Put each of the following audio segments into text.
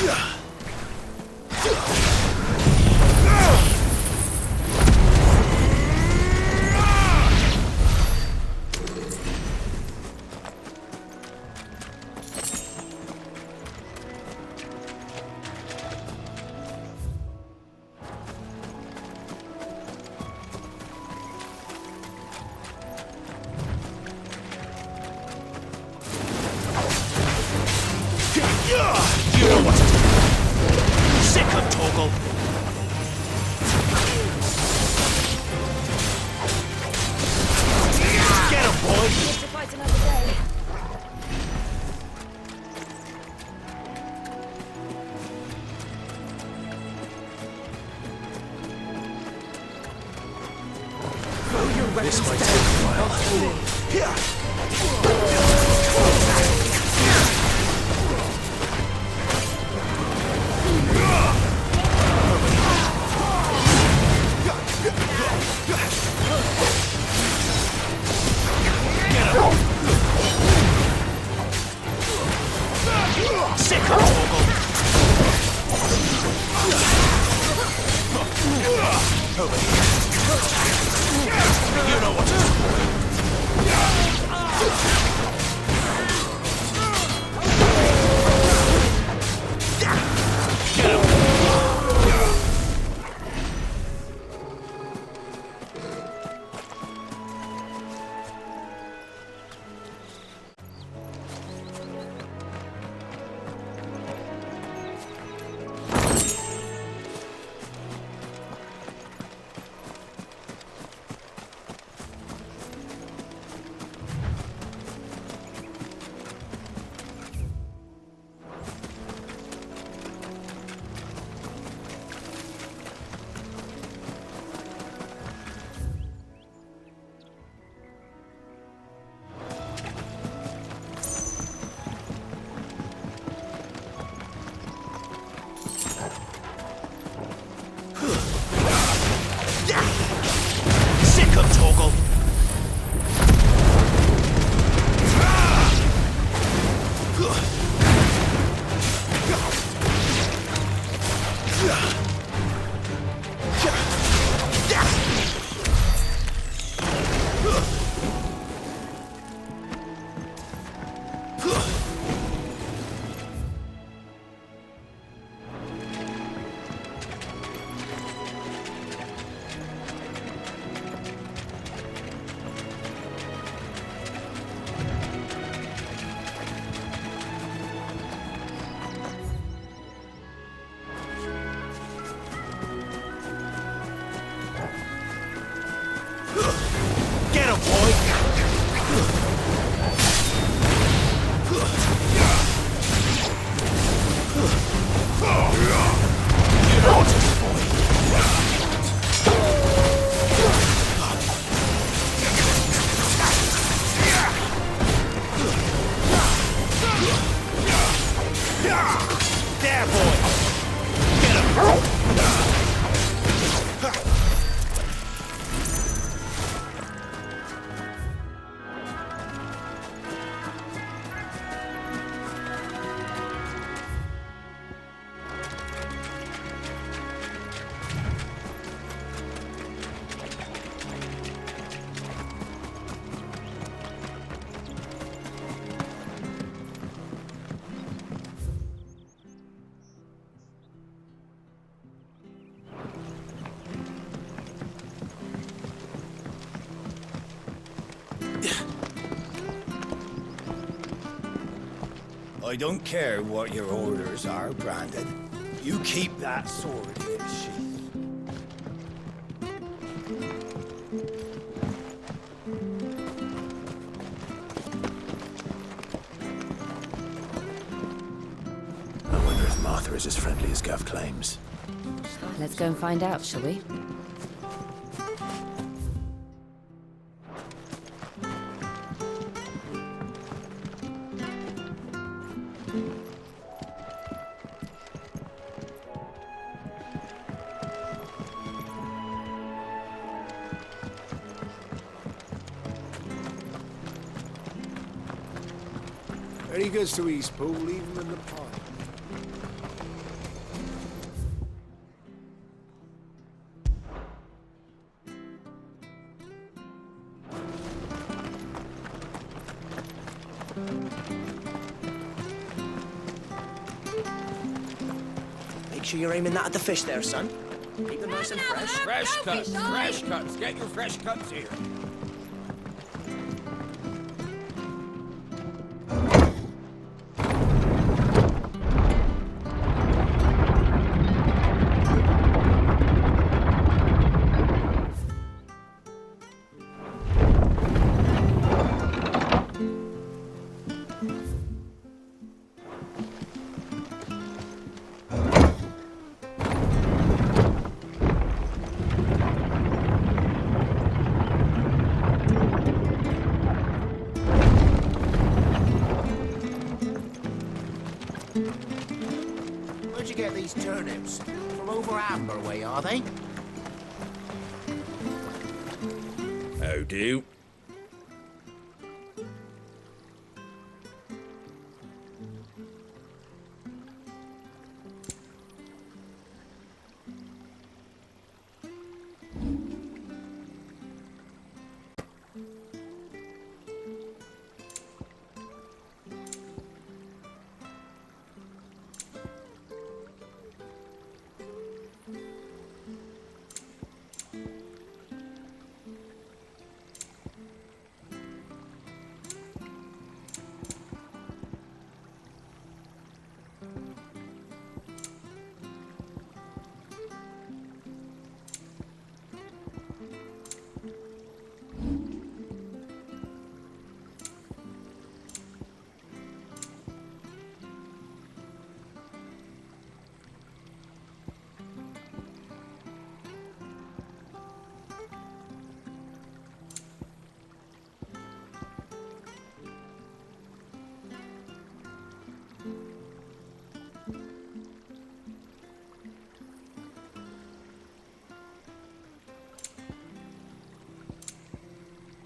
You know what to do. Sick of Toggle. Get him, boy. Just to fight another day. This might take a while. Yeah. Sick of Toggle. Over here. You know what to do. Get him. Sick of Toggle. Get him, boy! You know what to do, boy. There, boy! Get him! I don't care what your orders are, Brandon. You keep that sword in its sheath. I wonder if Martha is as friendly as Gav claims. Let's go and find out, shall we? When he goes to Eastpool, leave him in the park. Make sure you're aiming that at the fish there, son. Keep them nice and fresh. Fresh cuts, fresh cuts. Get your fresh cuts here. Where'd you get these turnips? From over Amber way, are they? How do?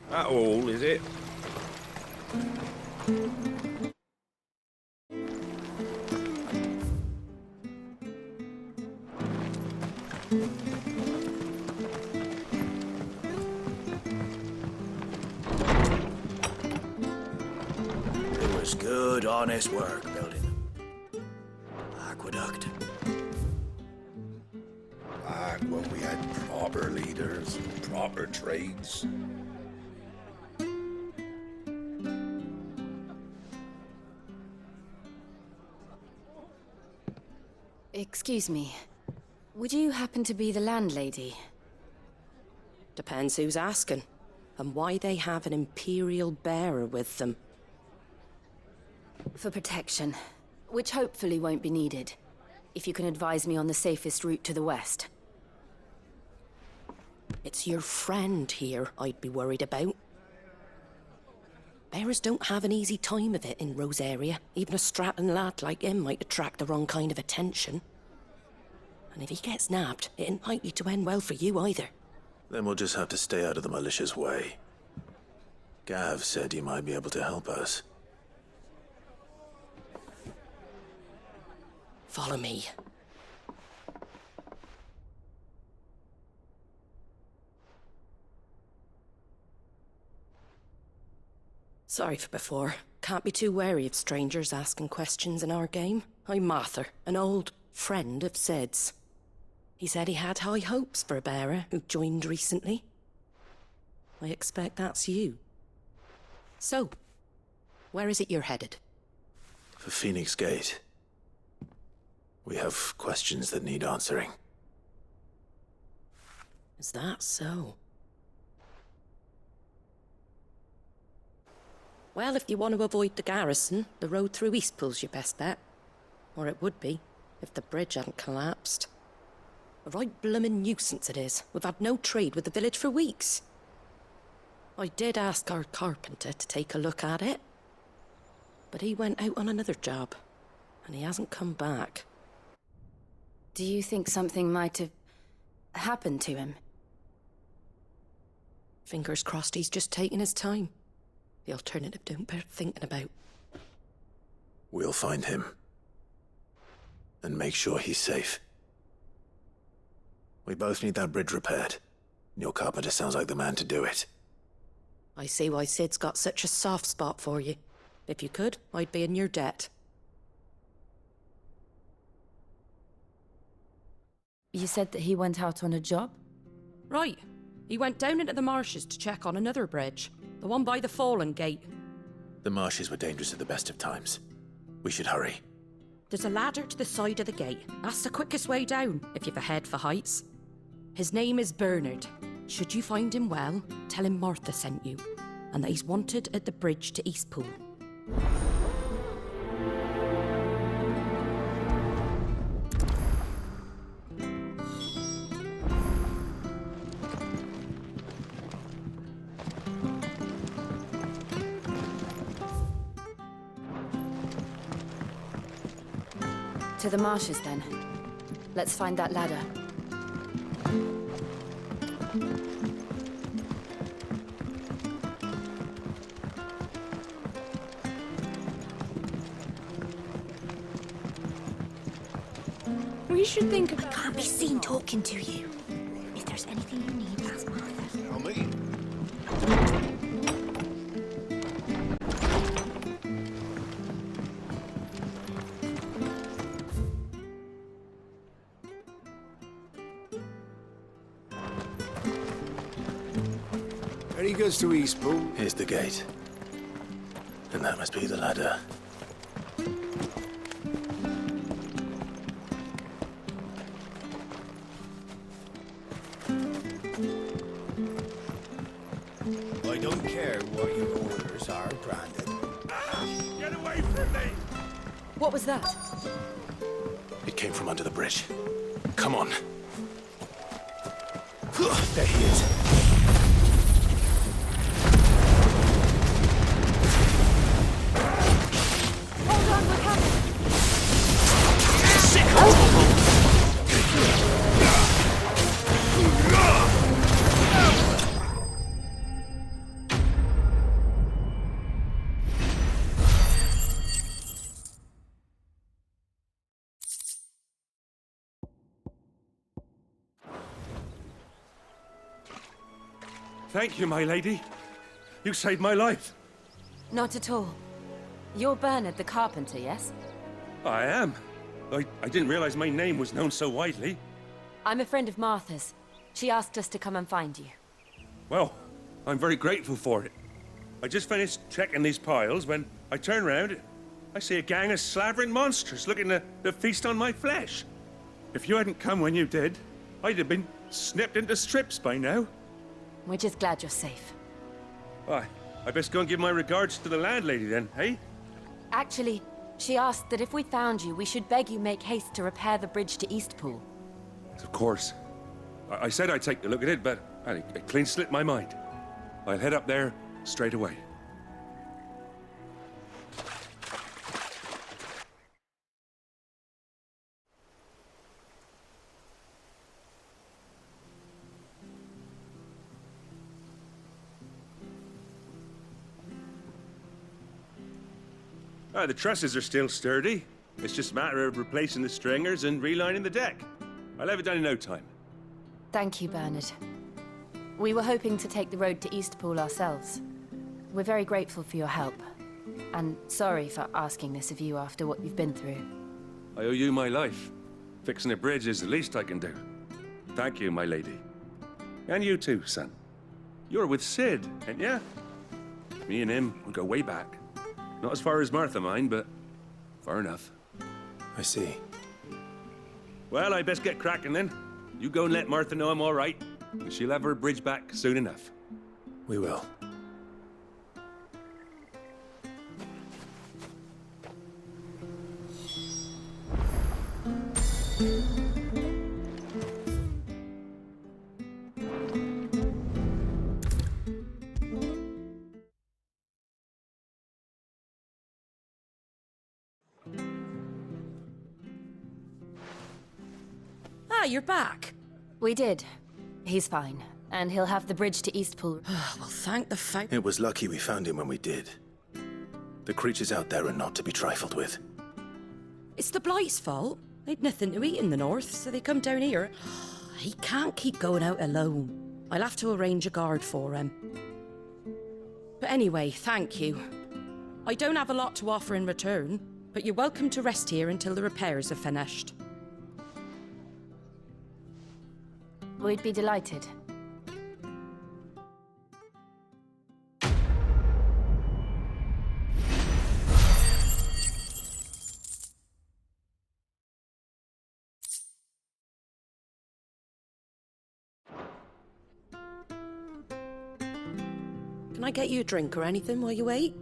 That all, is it? It was good, honest work building them. Aqueduct. Back when we had proper leaders and proper trades. Excuse me. Would you happen to be the landlady? Depends who's asking, and why they have an Imperial bearer with them. For protection, which hopefully won't be needed. If you can advise me on the safest route to the west. It's your friend here I'd be worried about. Bearers don't have an easy time of it in Rose area. Even a strapping lad like him might attract the wrong kind of attention. And if he gets nabbed, it ain't likely to end well for you either. Then we'll just have to stay out of the malicious way. Gav said he might be able to help us. Follow me. Sorry for before. Can't be too wary of strangers asking questions in our game. I'm Martha, an old friend of Sid's. He said he had high hopes for a bearer who joined recently. I expect that's you. So, where is it you're headed? For Phoenix Gate. We have questions that need answering. Is that so? Well, if you want to avoid the garrison, the road through Eastpool's your best bet. Or it would be, if the bridge hadn't collapsed. A right bloomin' nuisance it is. We've had no trade with the village for weeks. I did ask our carpenter to take a look at it. But he went out on another job, and he hasn't come back. Do you think something might have happened to him? Fingers crossed he's just taking his time. The alternative don't bear thinking about. We'll find him. And make sure he's safe. We both need that bridge repaired. Your carpenter sounds like the man to do it. I see why Sid's got such a soft spot for you. If you could, I'd be in your debt. You said that he went out on a job? Right. He went down into the marshes to check on another bridge. The one by the Fallen Gate. The marshes were dangerous at the best of times. We should hurry. There's a ladder to the side of the gate. That's the quickest way down, if you've a head for heights. His name is Bernard. Should you find him well, tell him Martha sent you, and that he's wanted at the bridge to Eastpool. To the marshes, then. Let's find that ladder. We should think of... I can't be seen talking to you. If there's anything you need, ask Martha. Tell me. Ready goes to Eastpool. Here's the gate. And that must be the ladder. I don't care what your orders are, Brandon. Get away from me! What was that? It came from under the bridge. Come on. There he is. Hold on, we're coming! Thank you, my lady. You saved my life. Not at all. You're Bernard the carpenter, yes? I am. I didn't realize my name was known so widely. I'm a friend of Martha's. She asked us to come and find you. Well, I'm very grateful for it. I just finished checking these piles when I turn around. I see a gang of slavering monsters looking to feast on my flesh. If you hadn't come when you did, I'd have been snipped into strips by now. We're just glad you're safe. Why, I best go and give my regards to the landlady then, eh? Actually, she asked that if we found you, we should beg you make haste to repair the bridge to Eastpool. Of course. I said I'd take a look at it, but it clean slipped my mind. I'll head up there straight away. The trusses are still sturdy. It's just a matter of replacing the stringers and relining the deck. I'll have it done in no time. Thank you, Bernard. We were hoping to take the road to Eastpool ourselves. We're very grateful for your help. And sorry for asking this of you after what you've been through. I owe you my life. Fixing a bridge is the least I can do. Thank you, my lady. And you too, son. You're with Sid, ain't ya? Me and him, we go way back. Not as far as Martha, mind, but far enough. I see. Well, I best get cracking then. You go and let Martha know I'm all right, and she'll have her bridge back soon enough. We will. You're back. We did. He's fine. And he'll have the bridge to Eastpool. Well, thank the fact... It was lucky we found him when we did. The creatures out there are not to be trifled with. It's the Blight's fault. They'd nothing to eat in the north, so they come down here. He can't keep going out alone. I'll have to arrange a guard for him. But anyway, thank you. I don't have a lot to offer in return, but you're welcome to rest here until the repairs are finished. We'd be delighted. Can I get you a drink or anything while you wait?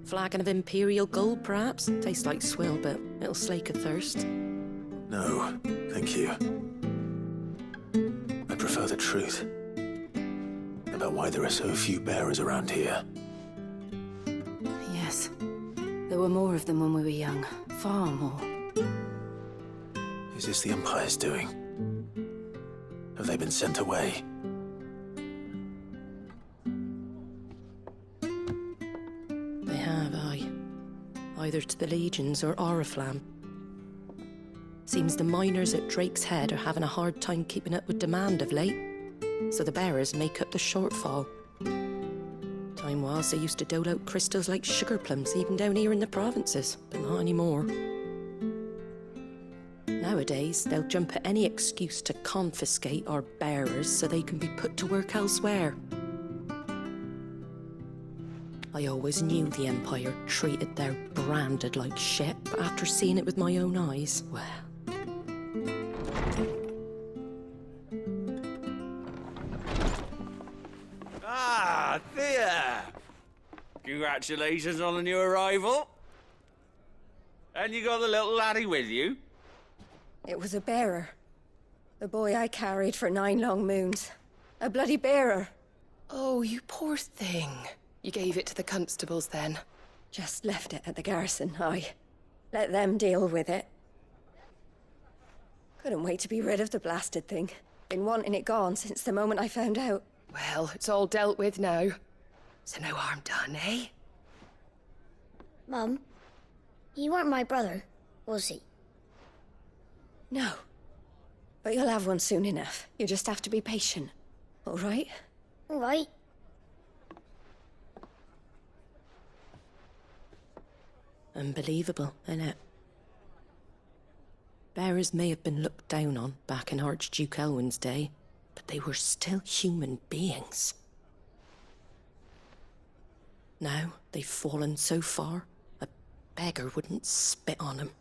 Flagon of Imperial Gold, perhaps? Tastes like swill, but it'll slake a thirst. No, thank you. I prefer the truth about why there are so few bearers around here. Yes. There were more of them when we were young. Far more. Is this the Empire's doing? Have they been sent away? They have, aye. Either to the Legions or Oriflamme. Seems the miners at Drake's Head are having a hard time keeping up with demand of late, so the bearers make up the shortfall. Time was they used to dole out crystals like sugar plums even down here in the provinces, but not anymore. Nowadays, they'll jump at any excuse to confiscate our bearers so they can be put to work elsewhere. I always knew the Empire treated their branded like shit, but after seeing it with my own eyes, well... Ah, Thea! Congratulations on the new arrival. And you got the little laddie with you? It was a bearer. The boy I carried for 9 long moons. A bloody bearer. Oh, you poor thing. You gave it to the constables then? Just left it at the garrison, aye. Let them deal with it. Couldn't wait to be rid of the blasted thing. Been wanting it gone since the moment I found out. Well, it's all dealt with now. So no harm done, eh? Mum, he weren't my brother, was he? No. But you'll have one soon enough. You just have to be patient. All right? All right. Unbelievable, innit? Bearers may have been looked down on back in Archduke Elwin's day, but they were still human beings. Now they've fallen so far, a beggar wouldn't spit on them.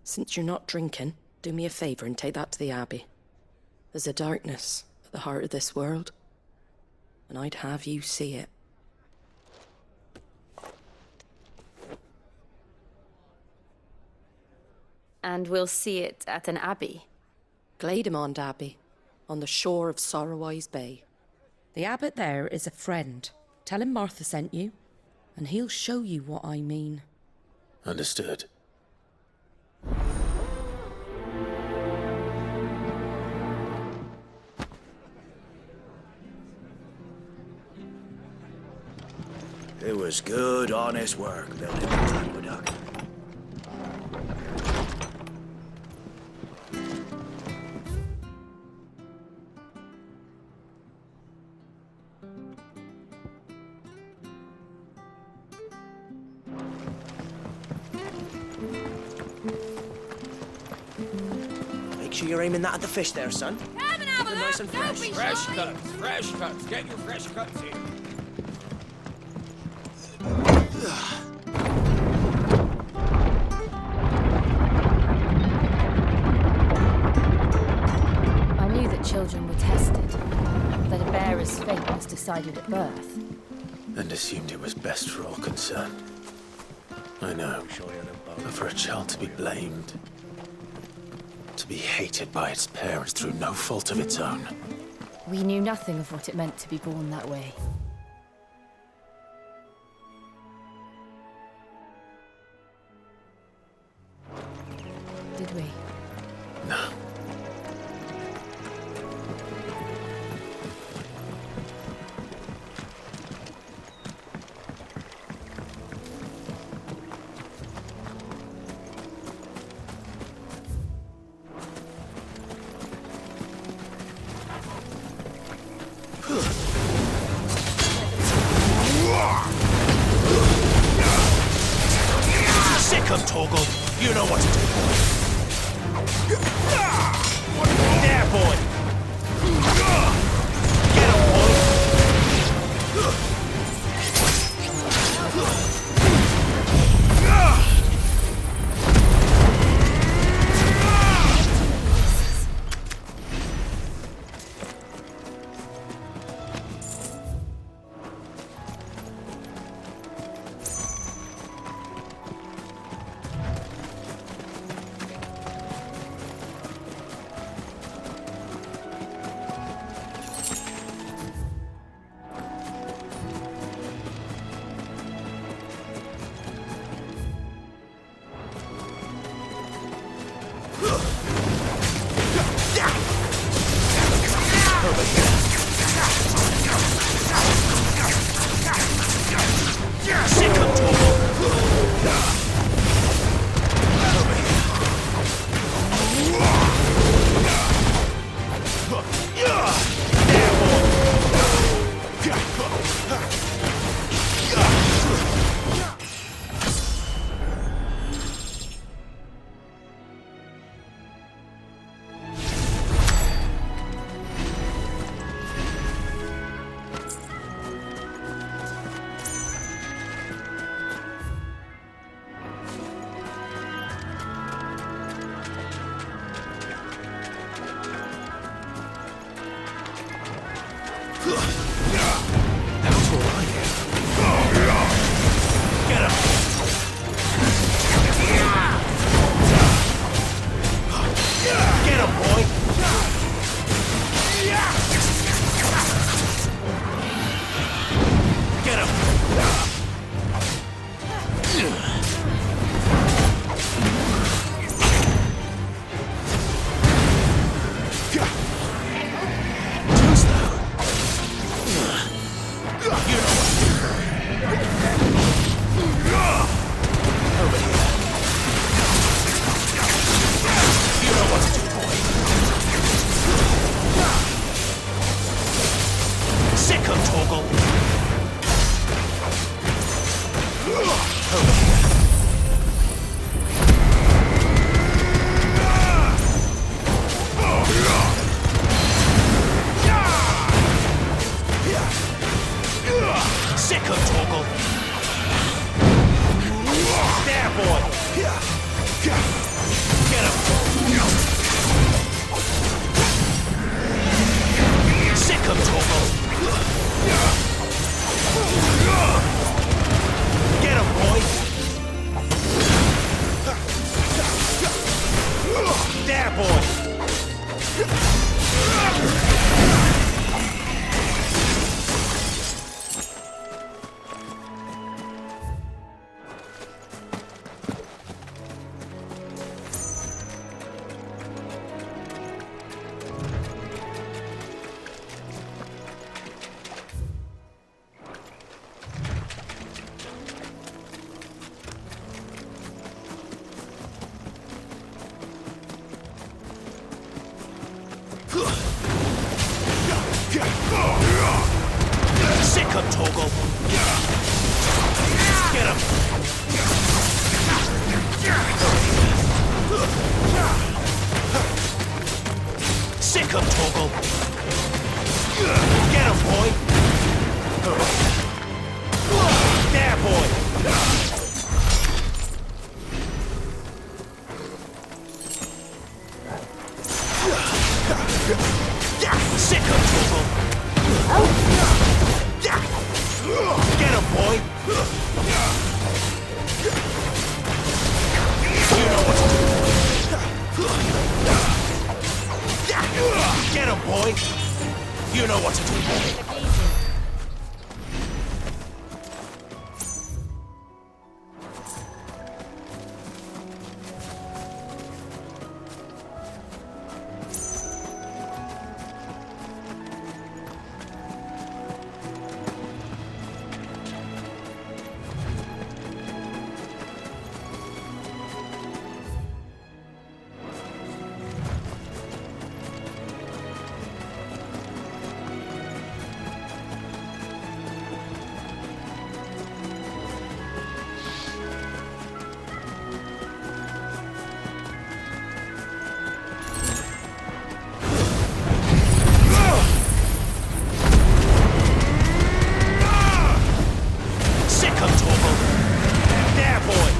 Since you're not drinking, do me a favour and take that to the Abbey. There's a darkness at the heart of this world, and I'd have you see it. And we'll see it at an abbey. Glademond Abbey, on the shore of Sorrowwise Bay. The abbot there is a friend. Tell him Martha sent you, and he'll show you what I mean. Understood. It was good, honest work building that aqueduct. Make sure you're aiming that at the fish there, son. Come and have a look! Nice and Don't fresh. be Fresh shy. cuts, fresh cuts. Get your fresh cuts here. I knew that children were tested, that a bearer's fate was decided at birth. And assumed it was best for all concerned. I know. But for a child to be blamed, to be hated by its parents through no fault of its own. We knew nothing of what it meant to be born that way. Did we? No. That's all right. Get him! Get him, boy! Get him! Too slow. You know what? Over here. You know what to do, boy. Sick of Torgal. Over here. Sick of Torgal. There, boy. Get him. Sick of Torgal. Get him, boy. There, boy. Sick of Torgal. Get him. Sick of Torgal. Get him, boy. There, boy. Sick of Torgal. Get him, boy! You know what to do. Get him, boy!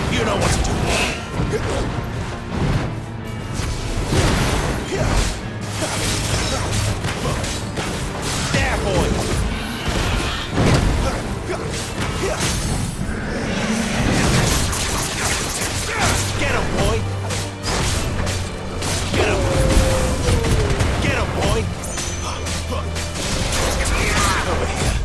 You know what to do, boy. You know what to do. There, boy. Get him, boy. Get him. Get him, boy. Over here.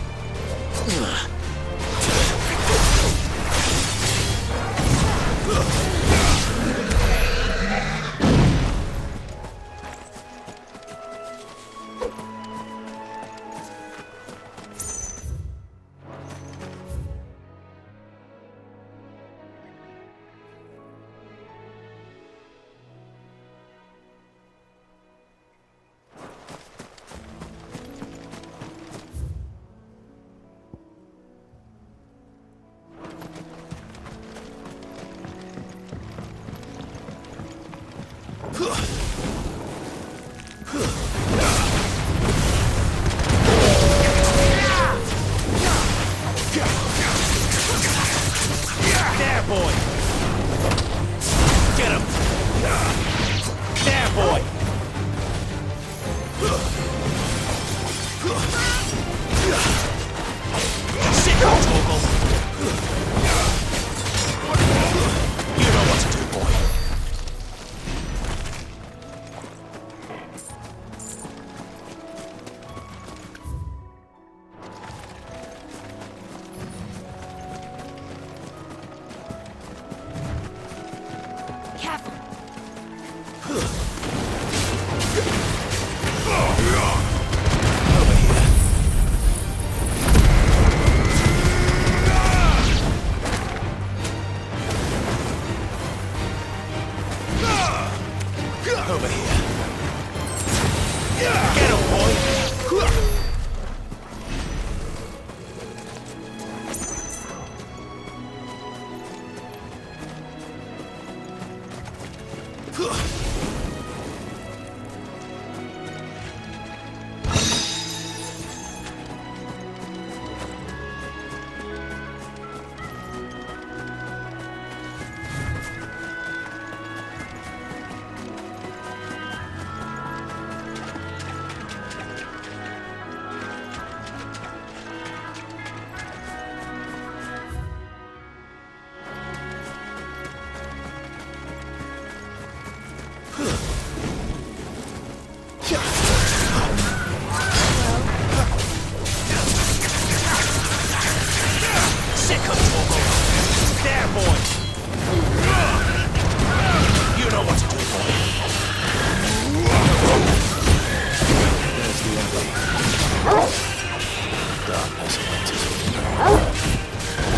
Darkness enters.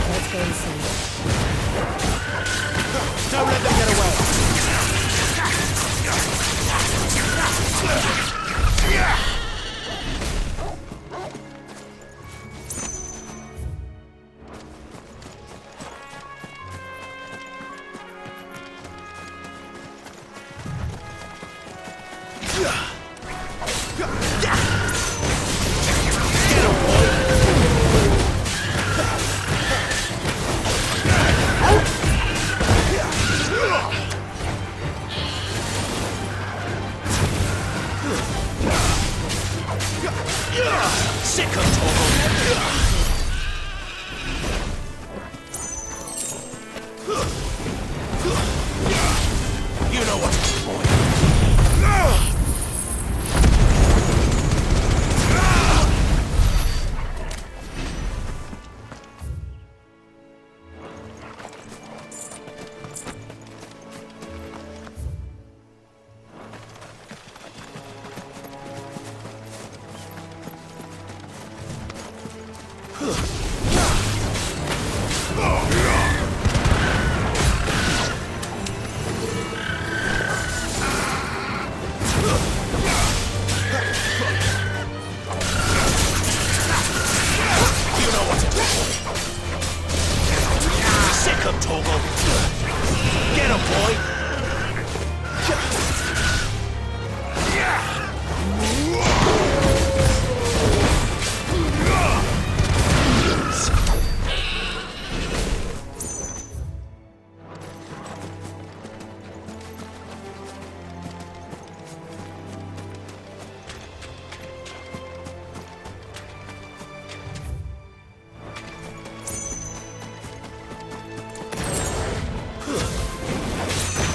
Let's go and see. Don't let them get away! You know what to do, boy.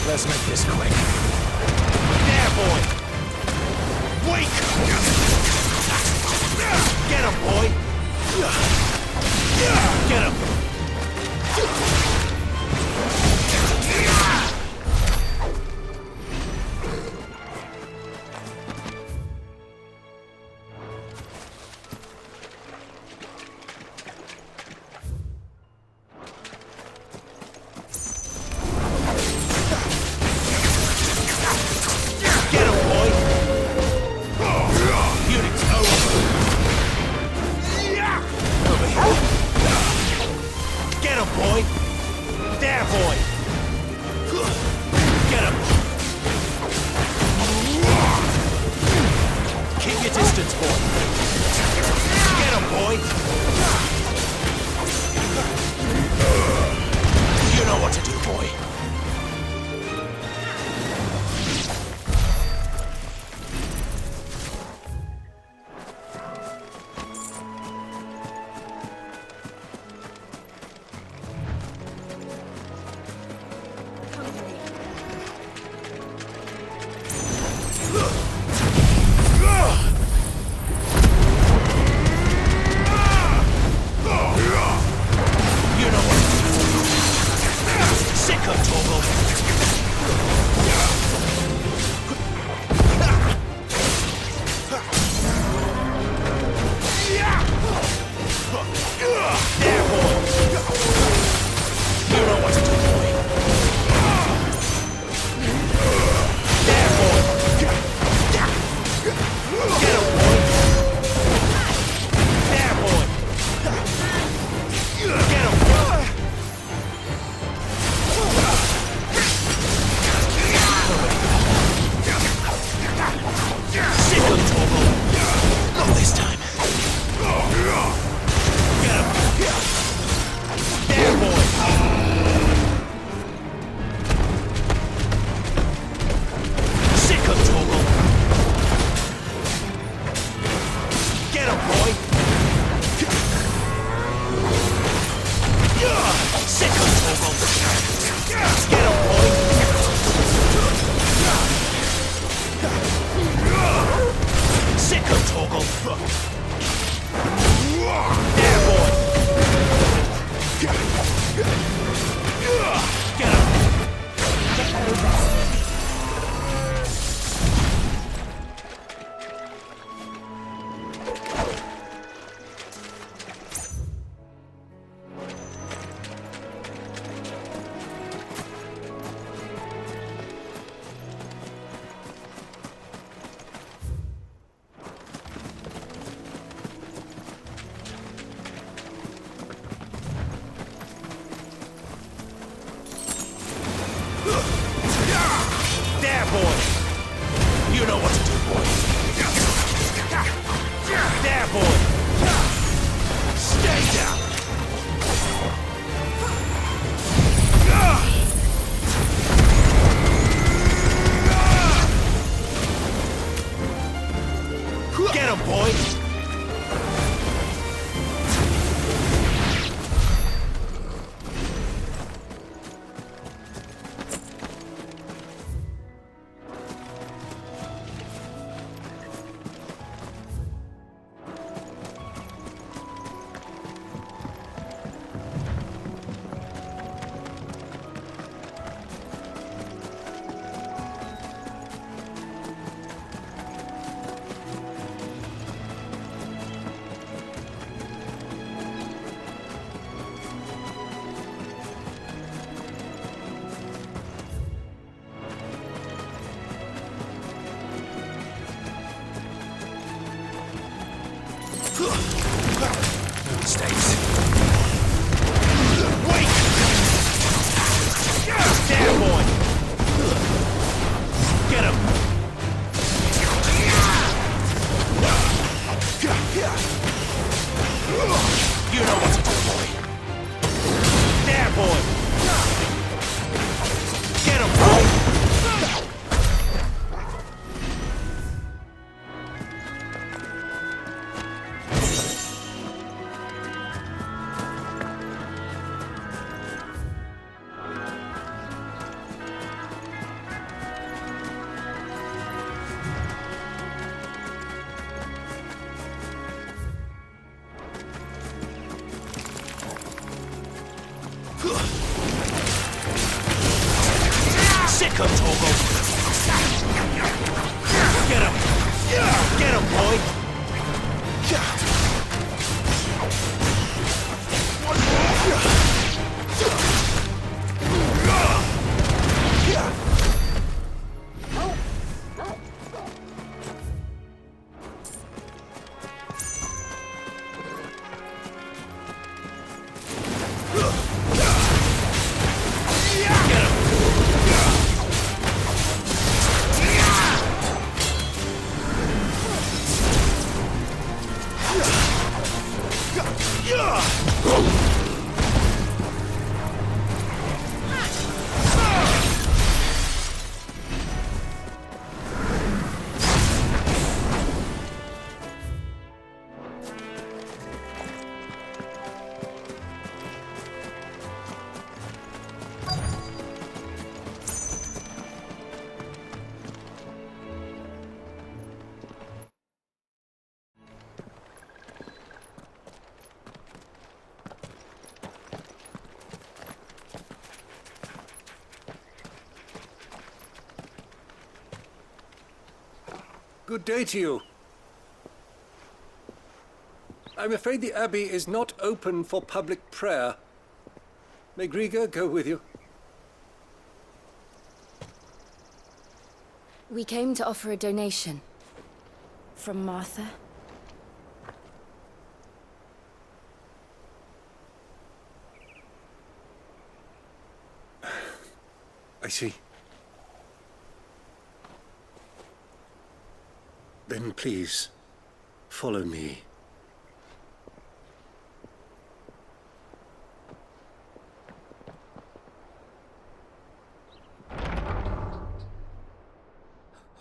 Let's make this quick. There, boy! Wake! Get him, boy! Get him! boy! Mistakes. Wait! There, boy! Get him! You know what to do, boy. There, boy! Get him, boy! Sick of Togo! Get him! Get him, boy! Good day to you. I'm afraid the Abbey is not open for public prayer. May Griga go with you? We came to offer a donation. From Martha. I see. Then please, follow me.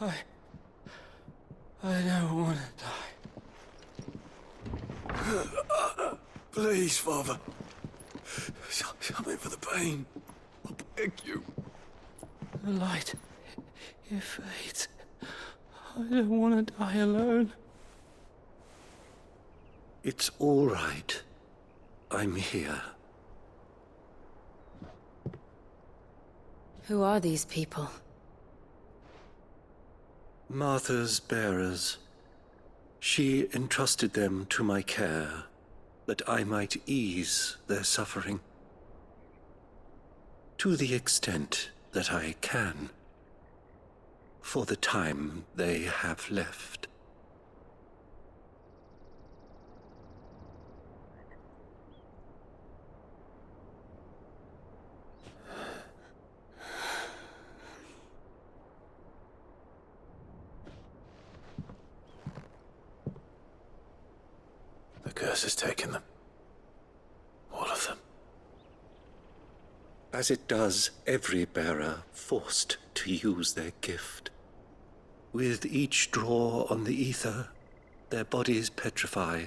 I don't want to die. Please, Father. Show me for the pain. I beg you. The light, it fades. I don't want to die alone. It's all right. I'm here. Who are these people? Martha's bearers. She entrusted them to my care, that I might ease their suffering. To the extent that I can. For the time they have left. The curse has taken them. All of them. As it does every bearer forced to use their gift. With each draw on the ether, their bodies petrify,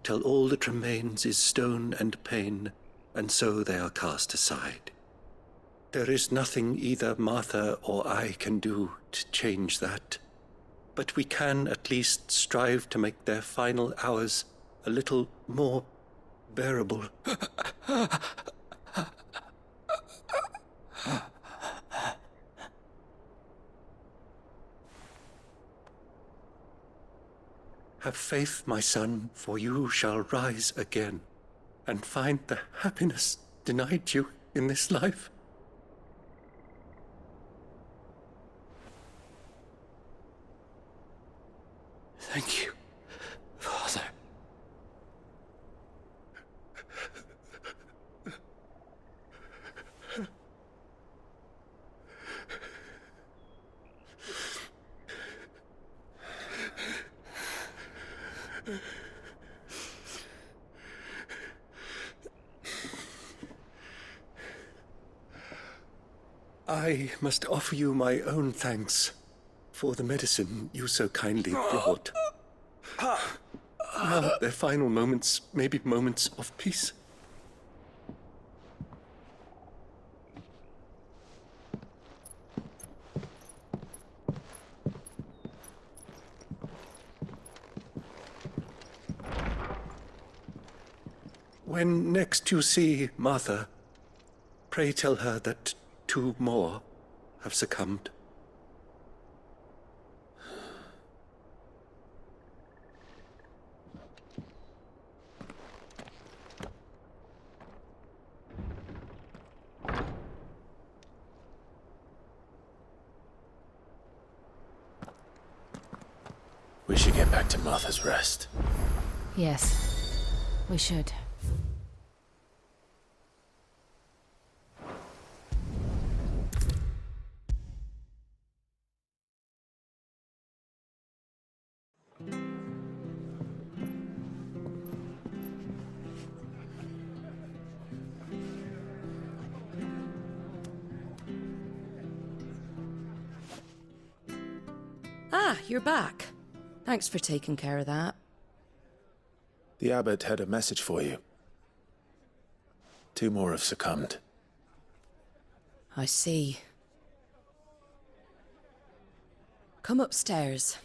till all that remains is stone and pain, and so they are cast aside. There is nothing either Martha or I can do to change that, but we can at least strive to make their final hours a little more bearable. Have faith, my son, for you shall rise again, and find the happiness denied you in this life. Thank you, Father. I must offer you my own thanks for the medicine you so kindly brought. Now their final moments may be moments of peace. When next you see Martha, pray tell her that 2 more have succumbed. We should get back to Martha's Rest. Yes, we should. Ah, you're back. Thanks for taking care of that. The abbot had a message for you. 2 more have succumbed. I see. Come upstairs.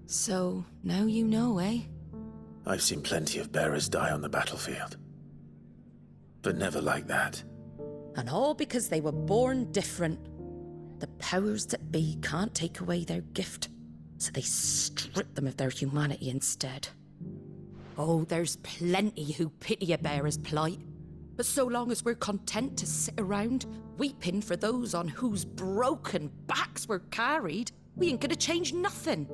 So, now you know, eh? I've seen plenty of bearers die on the battlefield. But never like that. And all because they were born different. The powers that be can't take away their gift, so they strip them of their humanity instead. Oh, there's plenty who pity a bearer's plight. But so long as we're content to sit around, weeping for those on whose broken backs we're carried, we ain't gonna change nothing.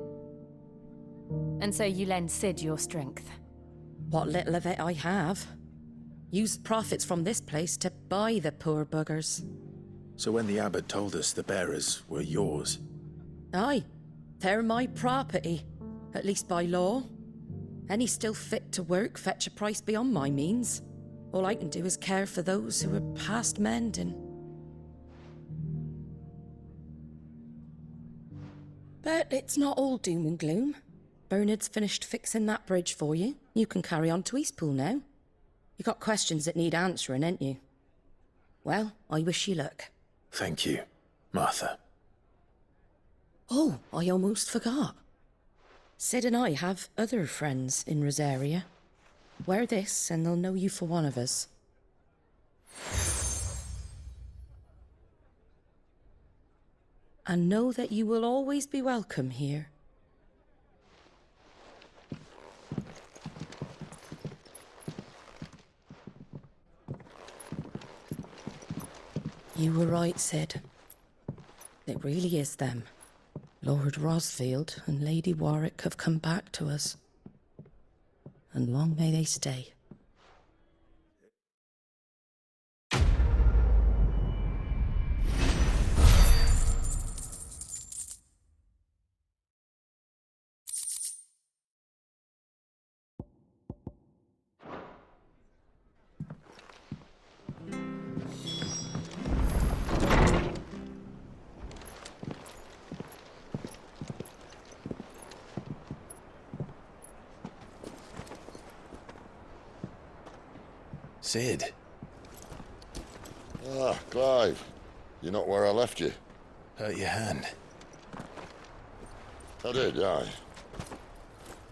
And so you lend Sid your strength? What little of it I have. Use profits from this place to buy the poor buggers. So when the abbot told us the bearers were yours... Aye, they're my property, at least by law. Any still fit to work fetch a price beyond my means. All I can do is care for those who are past mending. But it's not all doom and gloom. Bernard's finished fixing that bridge for you. You can carry on to Eastpool now. You got questions that need answering, ain't you? Well, I wish you luck. Thank you, Martha. Oh, I almost forgot. Sid and I have other friends in Rosaria. Wear this and they'll know you for one of us. And know that you will always be welcome here. You were right, Sid. It really is them. Lord Rosfield and Lady Warwick have come back to us. And long may they stay. Sid. Ah, Clive. You're not where I left you. Hurt your hand. I did, aye.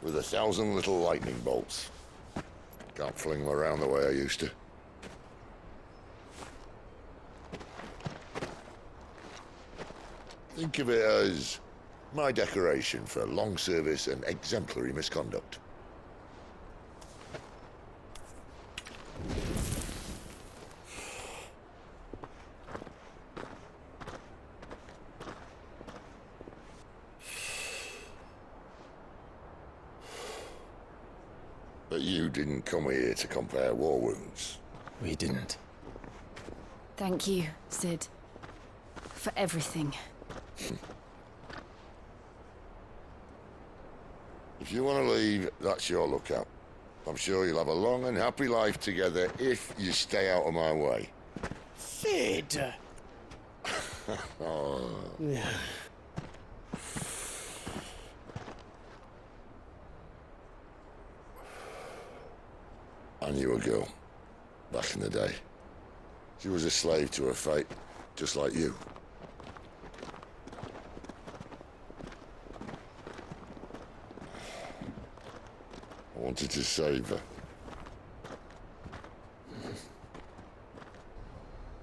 With 1,000 little lightning bolts. Can't fling them around the way I used to. Think of it as my decoration for long service and exemplary misconduct. But you didn't come here to compare war wounds. We didn't. Thank you, Sid. For everything. If you want to leave, that's your lookout. I'm sure you'll have a long and happy life together if you stay out of my way. Sid! Oh. I knew a girl, back in the day. She was a slave to her fate, just like you. I wanted to save her.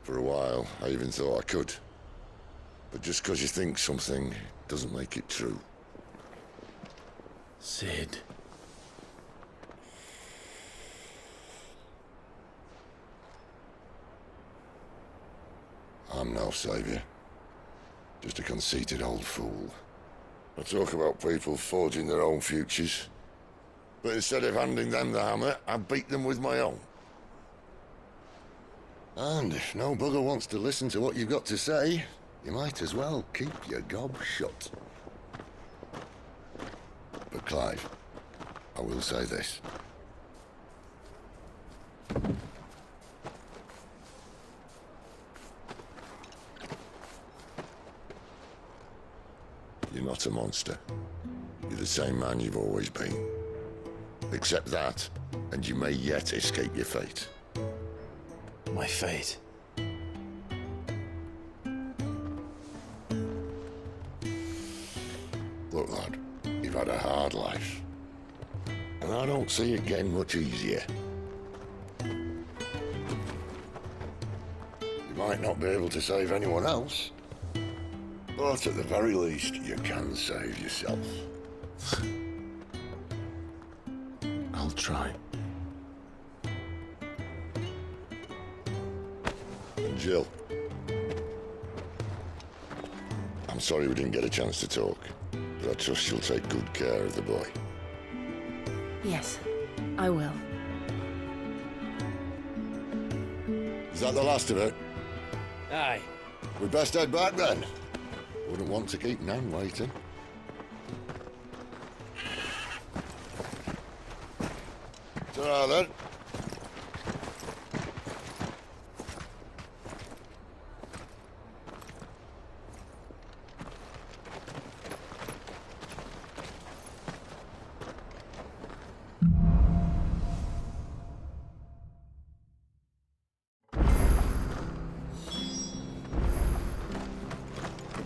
For a while, I even thought I could. But just because you think something doesn't make it true. Sid. I'm no savior. Just a conceited old fool. I talk about people forging their own futures. But instead of handing them the hammer, I beat them with my own. And if no bugger wants to listen to what you've got to say, you might as well keep your gob shut. But Clive, I will say this. You're not a monster. You're the same man you've always been. Accept that, and you may yet escape your fate. My fate? Look, lad, you've had a hard life. And I don't see it getting much easier. You might not be able to save anyone else, but at the very least, you can save yourself. I'll try. And Jill, I'm sorry we didn't get a chance to talk, but I trust you'll take good care of the boy. Yes, I will. Is that the last of it? Aye. We'd best head back then. Wouldn't want to keep Nan waiting. Ta-ra then.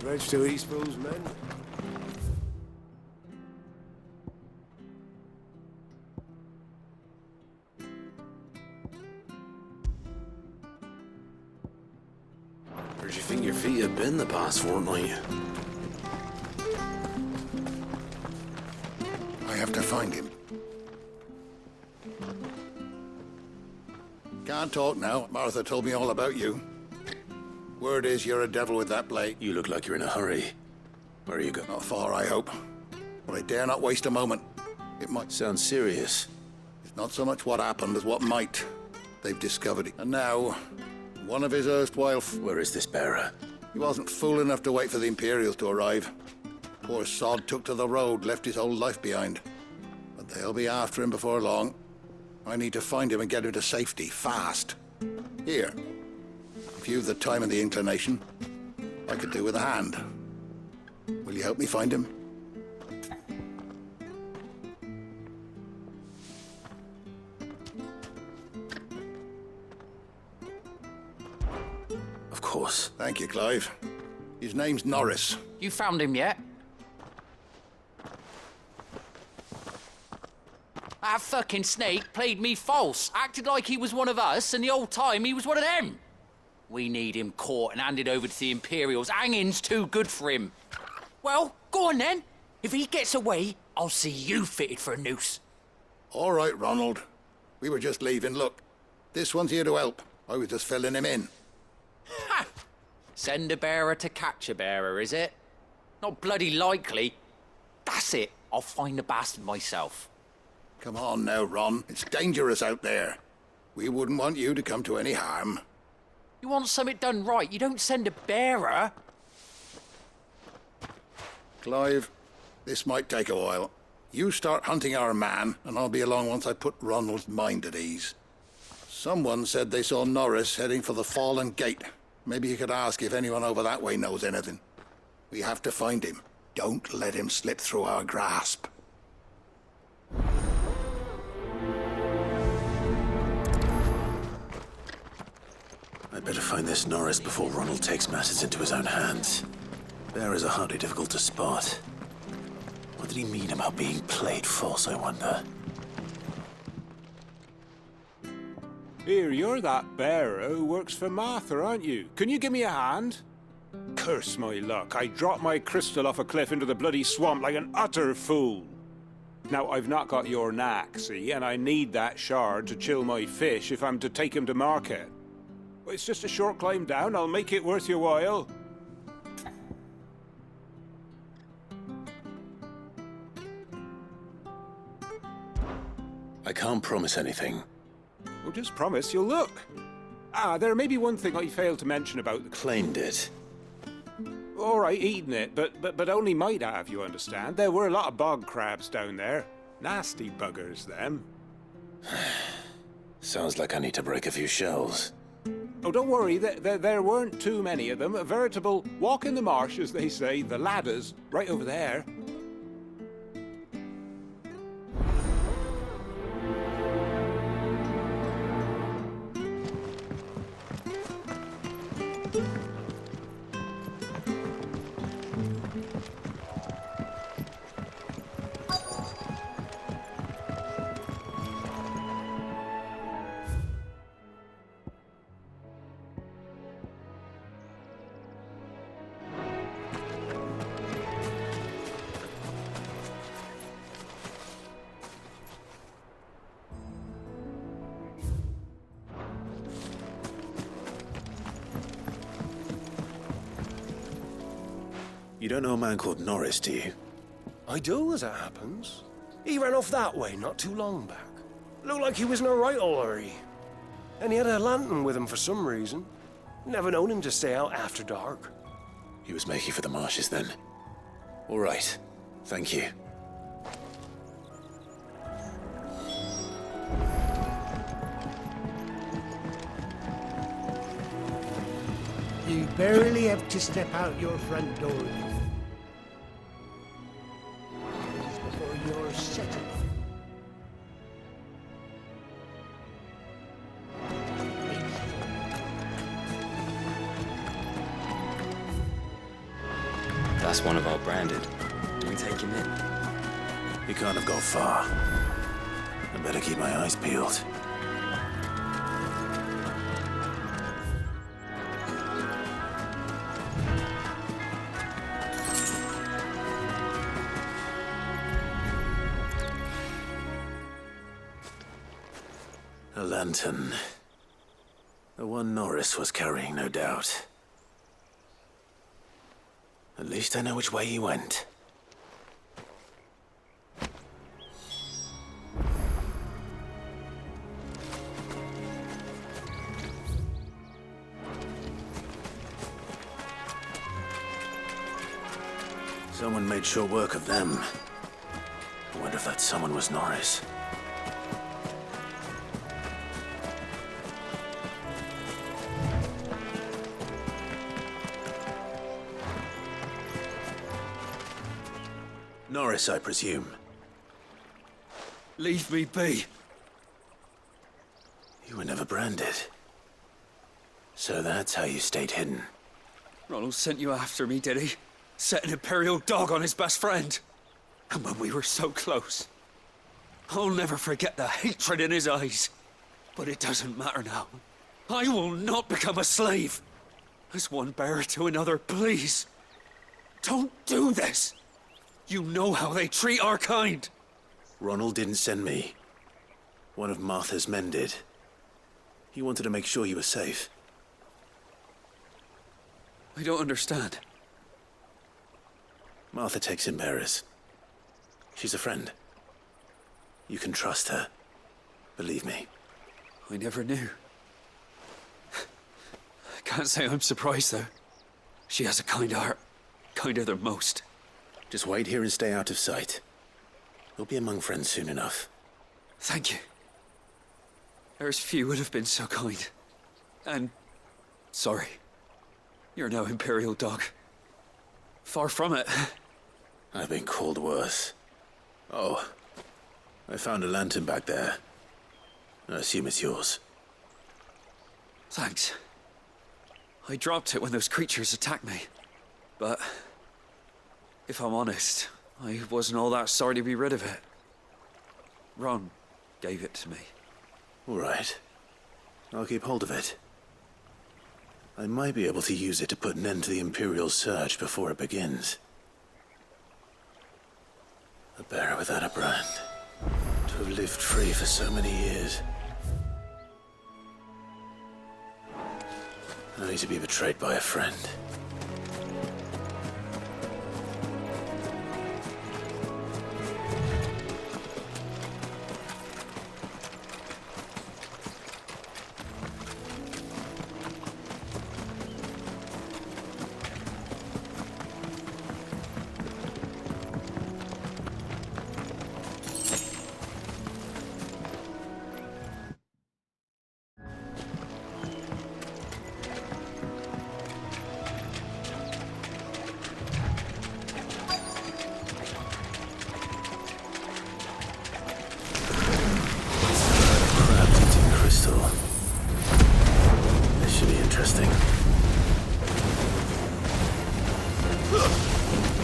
Bridge to East Pool's men. Where do you think your feet have been the past fortnight? I have to find him. Can't talk now. Martha told me all about you. Word is you're a devil with that blade. You look like you're in a hurry. Where are you going? Not far, I hope. But I dare not waste a moment. It might... Sounds serious. It's not so much what happened as what might. They've discovered it. And now, one of his erstwhile... Where is this bearer? He wasn't fool enough to wait for the Imperials to arrive. Poor sod took to the road, left his whole life behind. But they'll be after him before long. I need to find him and get him to safety, fast. Here. If you've the time and the inclination, I could do with a hand. Will you help me find him? course. Thank you, Clive. His name's Norris. You found him yet? That fucking snake played me false, acted like he was one of us, and the whole time he was one of them. We need him caught and handed over to the Imperials. Hanging's too good for him. Well, go on then. If he gets away, I'll see you fitted for a noose. All right, Ronald. We were just leaving. Look, this one's here to help. I was just filling him in. Ha! Send a bearer to catch a bearer, is it? Not bloody likely. That's it. I'll find the bastard myself. Come on now, Ron. It's dangerous out there. We wouldn't want you to come to any harm. You want something done right, you don't send a bearer. Clive, this might take a while. You start hunting our man, and I'll be along once I put Ronald's mind at ease. Someone said they saw Norris heading for the Fallen Gate. Maybe you could ask if anyone over that way knows anything. We have to find him. Don't let him slip through our grasp. I'd better find this Norris before Ronald takes matters into his own hands. Bearers are hardly difficult to spot. What did he mean about being played false, I wonder? Here, you're that bearer who works for Martha, aren't you? Can you give me a hand? Curse my luck, I dropped my crystal off a cliff into the bloody swamp like an utter fool. Now, I've not got your knack, see, and I need that shard to chill my fish if I'm to take him to market. Well, it's just a short climb down, I'll make it worth your while. I can't promise anything. Well, just promise you'll look. Ah, there may be one thing I failed to mention about the... Claimed it. All right, eating it, but only might have, you understand. There were a lot of bog crabs down there. Nasty buggers, them. Sounds like I need to break a few shells. Oh, don't worry, there weren't too many of them. A veritable walk in the marsh, as they say, the ladders, right over there. You don't know a man called Norris, do you? I do, as it happens. He ran off that way not too long back. Looked like he was in a right hurry. And he had a lantern with him for some reason. Never known him to stay out after dark. He was making for the marshes then. All right. Thank you. You barely have to step out your front door before you're settled. That's one of our branded. Do we take him in? He can't have got far. I better keep my eyes peeled. A lantern. The one Norris was carrying, no doubt. At least I know which way he went. Someone made short work of them. I wonder if that someone was Norris. Norris, I presume. Leave me be. You were never branded. So that's how you stayed hidden. Ronald sent you after me, did he? Set an Imperial dog on his best friend. And when we were so close. I'll never forget the hatred in his eyes. But it doesn't matter now. I will not become a slave. As one bearer to another, please. Don't do this. You know how they treat our kind. Ronald didn't send me. One of Martha's men did. He wanted to make sure you were safe. I don't understand. Martha takes in bearers. She's a friend. You can trust her. Believe me. I never knew. I can't say I'm surprised, though. She has a kind heart. Kinder than most. Just wait here and stay out of sight. We'll be among friends soon enough. Thank you. There's few would have been so kind. And... sorry. You're no Imperial dog. Far from it. I've been called worse. Oh, I found a lantern back there. I assume it's yours. Thanks. I dropped it when those creatures attacked me. But... if I'm honest, I wasn't all that sorry to be rid of it. Ron gave it to me. All right. I'll keep hold of it. I might be able to use it to put an end to the Imperial Surge before it begins. A bearer without a brand. To have lived free for so many years. Only to be betrayed by a friend.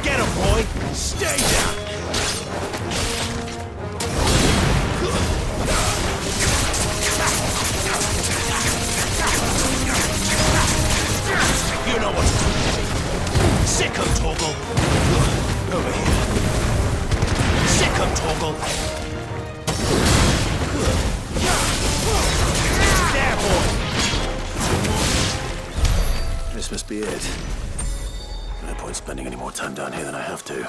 Get him, boy! Stay down! You know what to do. Sick him, Torgal! Over here. Sick him, Torgal! There, boy! This must be it. No point spending any more time down here than I have to.